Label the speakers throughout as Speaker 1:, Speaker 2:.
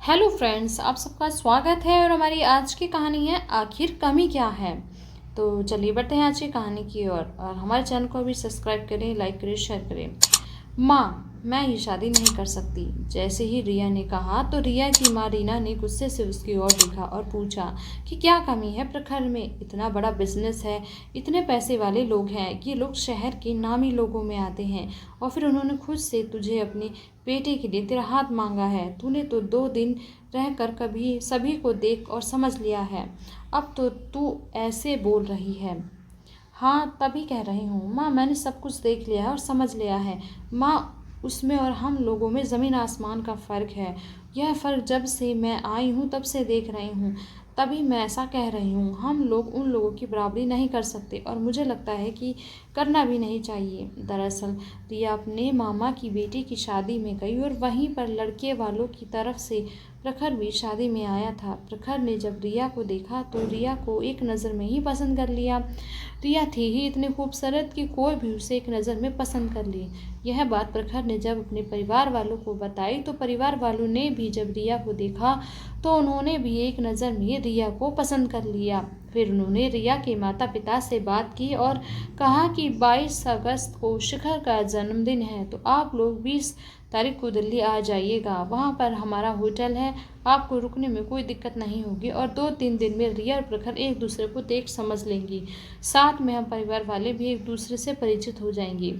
Speaker 1: Hello friends, आप सबका स्वागत है। और हमारी आज की कहानी है आखिर कमी क्या है। तो चलिए बढ़ते हैं आज की कहानी की ओर। और हमारे चैनल को भी सब्सक्राइब करें, लाइक करें, शेयर करें। माँ, मैं ये शादी नहीं कर सकती। जैसे ही रिया ने कहा तो रिया की माँ रीना ने गुस्से से उसकी ओर देखा और पूछा कि क्या कमी है प्रखर में। इतना बड़ा बिजनेस है, इतने पैसे वाले लोग हैं, ये लोग शहर के नामी लोगों में आते हैं। और फिर उन्होंने खुद से तुझे अपने बेटे के लिए तेरा हाथ मांगा है। तूने तो 2 दिन रहकर कभी सभी को देख और समझ लिया है, अब तो तू ऐसे बोल रही है। हाँ, तभी कह रही हूँ माँ, मैंने सब कुछ देख लिया है और समझ लिया है। माँ, उसमें और हम लोगों में ज़मीन आसमान का फ़र्क है। यह फ़र्क जब से मैं आई हूँ तब से देख रही हूँ, तभी मैं ऐसा कह रही हूँ। हम लोग उन लोगों की बराबरी नहीं कर सकते और मुझे लगता है कि करना भी नहीं चाहिए। दरअसल रिया अपने मामा की बेटी की शादी में गई और वहीं पर लड़के वालों की तरफ से प्रखर भी शादी में आया था। प्रखर ने जब रिया को देखा तो रिया को एक नज़र में ही पसंद कर लिया। रिया थी ही इतनी खूबसूरत कि कोई भी उसे एक नज़र में पसंद कर ले। यह बात प्रखर ने जब अपने परिवार वालों को बताई तो परिवार वालों ने भी जब रिया को देखा तो उन्होंने भी एक नज़र में रिया को पसंद कर लिया। फिर उन्होंने रिया के माता पिता से बात की और कहा कि 22 अगस्त को शिखर का जन्मदिन है, तो आप लोग 20 तारीख को दिल्ली आ जाइएगा। वहाँ पर हमारा होटल है, आपको रुकने में कोई दिक्कत नहीं होगी और 2-3 दिन में रिया और प्रखर एक दूसरे को देख समझ लेंगी। साथ में हम परिवार वाले भी एक दूसरे से परिचित हो जाएंगे।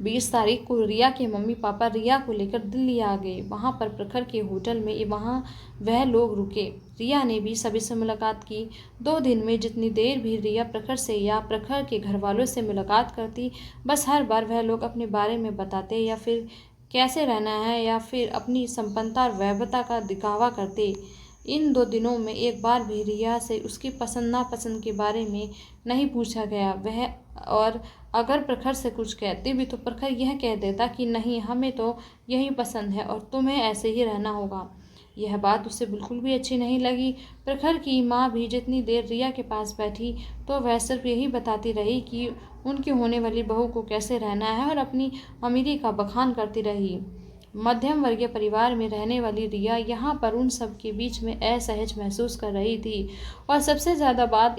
Speaker 1: 20 तारीख को रिया के मम्मी पापा रिया को लेकर दिल्ली आ गए। वहाँ पर प्रखर के होटल में वहाँ वह लोग रुके। रिया ने भी सभी से मुलाकात की। 2 दिन में जितनी देर भी रिया प्रखर से या प्रखर के घर वालों से मुलाकात करती, बस हर बार वह लोग अपने बारे में बताते या फिर कैसे रहना है या फिर अपनी संपन्नता और वैभवता का दिखावा करते। इन 2 दिनों में एक बार भी रिया से उसकी पसंद नापसंद के बारे में नहीं पूछा गया। वह और अगर प्रखर से कुछ कहती भी तो प्रखर यह कह देता कि नहीं, हमें तो यही पसंद है और तुम्हें ऐसे ही रहना होगा। यह बात उसे बिल्कुल भी अच्छी नहीं लगी। प्रखर की माँ भी जितनी देर रिया के पास बैठी तो वह सिर्फ यही बताती रही कि उनकी होने वाली बहू को कैसे रहना है और अपनी अमीरी का बखान करती रही। मध्यम वर्गीय परिवार में रहने वाली रिया यहाँ पर उन सब के बीच में असहज महसूस कर रही थी। और सबसे ज़्यादा बात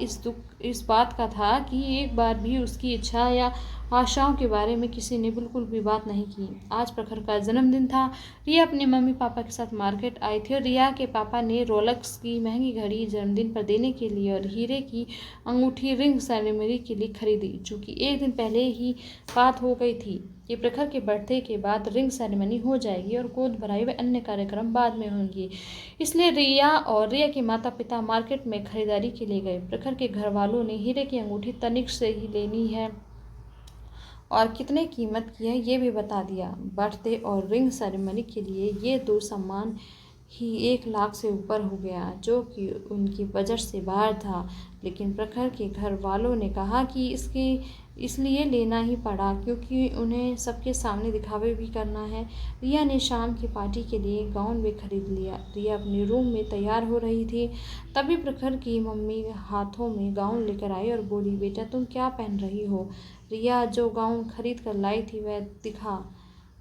Speaker 1: इस बात का था कि एक बार भी उसकी इच्छा या आशाओं के बारे में किसी ने बिल्कुल भी बात नहीं की। आज प्रखर का जन्मदिन था। रिया अपने मम्मी पापा के साथ मार्केट आई थी और रिया के पापा ने रोलेक्स की महंगी घड़ी जन्मदिन पर देने के लिए और हीरे की अंगूठी रिंग सेरेमनी के लिए खरीदी, जो कि एक दिन पहले ही बात हो गई थी कि प्रखर के बर्थडे के बाद रिंग सेरेमनी हो जाएगी और गोद भराई व अन्य कार्यक्रम बाद में होंगे। इसलिए रिया और रिया के माता पिता मार्केट में खरीदारी के लिए गए। प्रखर के घर वालों ने हीरे की अंगूठी तनिक से ही लेनी है और कितने कीमत की है ये भी बता दिया। बर्थडे और रिंग सेरेमनी के लिए ये 2 सामान ही 1 लाख से ऊपर हो गया, जो कि उनकी बजट से बाहर था। लेकिन प्रखर के घर वालों ने कहा कि इसलिए लेना ही पड़ा क्योंकि उन्हें सबके सामने दिखावे भी करना है। रिया ने शाम की पार्टी के लिए गाउन भी खरीद लिया। रिया अपने रूम में तैयार हो रही थी, तभी प्रखर की मम्मी हाथों में गाउन लेकर आई और बोली, बेटा तुम क्या पहन रही हो। रिया जो गाउन खरीद कर लाई थी वह दिखा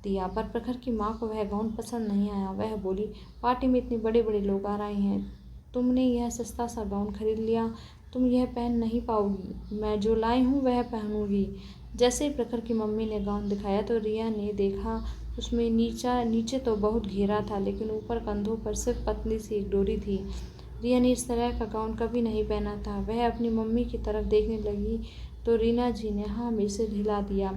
Speaker 1: दिया, पर प्रखर की माँ को वह गाउन पसंद नहीं आया। वह बोली, पार्टी में इतने बड़े बड़े लोग आ रहे हैं, तुमने यह सस्ता सा गाउन खरीद लिया, तुम यह पहन नहीं पाओगी। मैं जो लाई हूँ वह पहनूंगी। जैसे ही प्रखर की मम्मी ने गाउन दिखाया तो रिया ने देखा उसमें नीचे तो बहुत घेरा था, लेकिन ऊपर कंधों पर सिर्फ पतली सी एक डोरी थी। रिया ने इस तरह का गाउन कभी नहीं पहना था। वह अपनी मम्मी की तरफ देखने लगी तो रीना जी ने हाँ में सिर हिला दिया।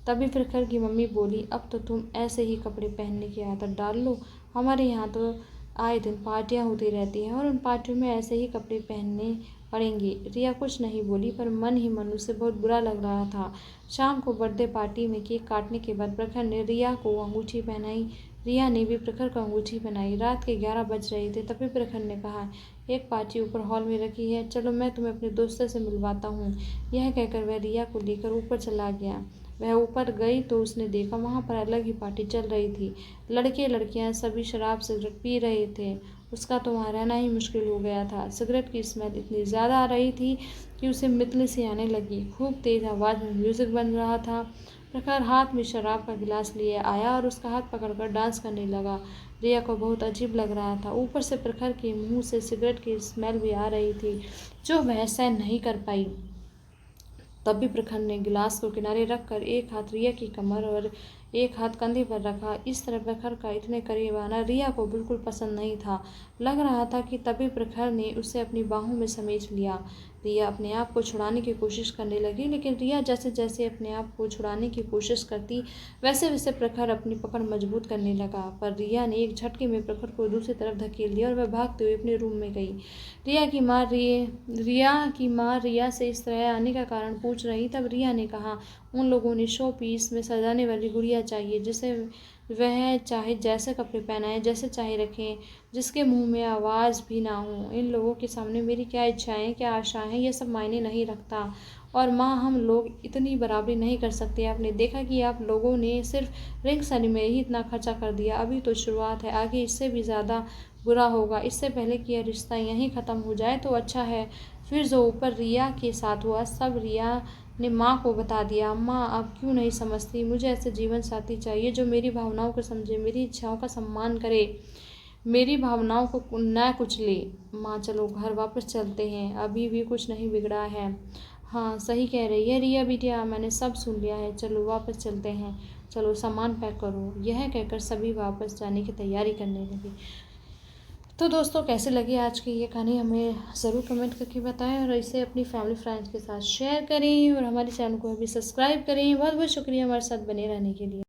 Speaker 1: तभी प्रखर की मम्मी बोली, अब तो तुम ऐसे ही कपड़े पहनने की आदत डाल लो। हमारे यहाँ तो आए दिन पार्टियाँ होती रहती हैं और उन पार्टियों में ऐसे ही कपड़े पहनने पड़ेंगे। रिया कुछ नहीं बोली, पर मन ही मन उसे बहुत बुरा लग रहा था। शाम को बर्थडे पार्टी में केक काटने के बाद प्रखर ने रिया को अंगूठी पहनाई। रिया ने भी प्रखर को अंगूठी पहनाई। रात के 11 बज रहे थे, तभी प्रखर ने कहा, एक पार्टी ऊपर हॉल में रखी है, चलो मैं तुम्हें अपने दोस्तों से मिलवाता हूँ। यह कहकर वह रिया को लेकर ऊपर चला गया। वह ऊपर गई तो उसने देखा वहाँ पर अलग ही पार्टी चल रही थी। लड़के लड़कियाँ सभी शराब सिगरेट पी रहे थे। उसका तो वहाँ रहना ही मुश्किल हो गया था। सिगरेट की स्मेल इतनी ज़्यादा आ रही थी कि उसे मितली सी आने लगी। खूब तेज़ आवाज़ में म्यूज़िक बन रहा था। प्रखर हाथ में शराब का गिलास लिए आया और उसका हाथ पकड़कर डांस करने लगा। रिया को बहुत अजीब लग रहा था। ऊपर से प्रखर के मुंह से सिगरेट की स्मेल भी आ रही थी, जो वह सहन नहीं कर पाई। तब भी प्रखर ने गिलास को किनारे रखकर एक हाथ रिया की कमर और एक हाथ कंधे पर रखा। इस तरह प्रखर का इतने करीब आना रिया को बिल्कुल पसंद नहीं था। लग रहा था कि तभी प्रखर ने उसे अपनी बाहों में समेट लिया। रिया अपने आप को छुड़ाने की कोशिश करने लगी, लेकिन रिया जैसे जैसे अपने आप को छुड़ाने की कोशिश करती, वैसे वैसे प्रखर अपनी पकड़ मजबूत करने लगा। पर रिया ने एक झटके में प्रखर को दूसरी तरफ धकेल दिया और वह भागते हुए अपने रूम में गई। रिया की माँ रिया से इस तरह आने का कारण पूछ रही। तब रिया ने कहा, उन लोगों ने शो पीस में सजाने वाली गुड़िया चाहिए, जिसे वह चाहे जैसे कपड़े पहनाएं, जैसे चाहे रखें, जिसके मुंह में आवाज़ भी ना हो। इन लोगों के सामने मेरी क्या इच्छाएं, क्या आशाएं हैं, ये सब मायने नहीं रखता। और माँ, हम लोग इतनी बराबरी नहीं कर सकते। आपने देखा कि आप लोगों ने सिर्फ रिंग सेरेमनी में ही इतना खर्चा कर दिया। अभी तो शुरुआत है, आगे इससे भी ज़्यादा बुरा होगा। इससे पहले कि यह रिश्ता यहीं ख़त्म हो जाए तो अच्छा है। फिर जो ऊपर रिया के साथ हुआ सब रिया ने माँ को बता दिया। माँ, आप क्यों नहीं समझती? मुझे ऐसे जीवन साथी चाहिए जो मेरी भावनाओं को समझे, मेरी इच्छाओं का सम्मान करे, मेरी भावनाओं को न कुचले। माँ, चलो घर वापस चलते हैं, अभी भी कुछ नहीं बिगड़ा है। हाँ, सही कह रही है रिया बिटिया, मैंने सब सुन लिया है, चलो वापस चलते हैं, चलो सामान पैक करो। यह कहकर सभी वापस जाने की तैयारी करने लगी। तो दोस्तों, कैसे लगी आज की ये कहानी हमें ज़रूर कमेंट करके बताएं और इसे अपनी फैमिली फ्रेंड्स के साथ शेयर करें और हमारे चैनल को भी सब्सक्राइब करें। बहुत बहुत शुक्रिया हमारे साथ बने रहने के लिए।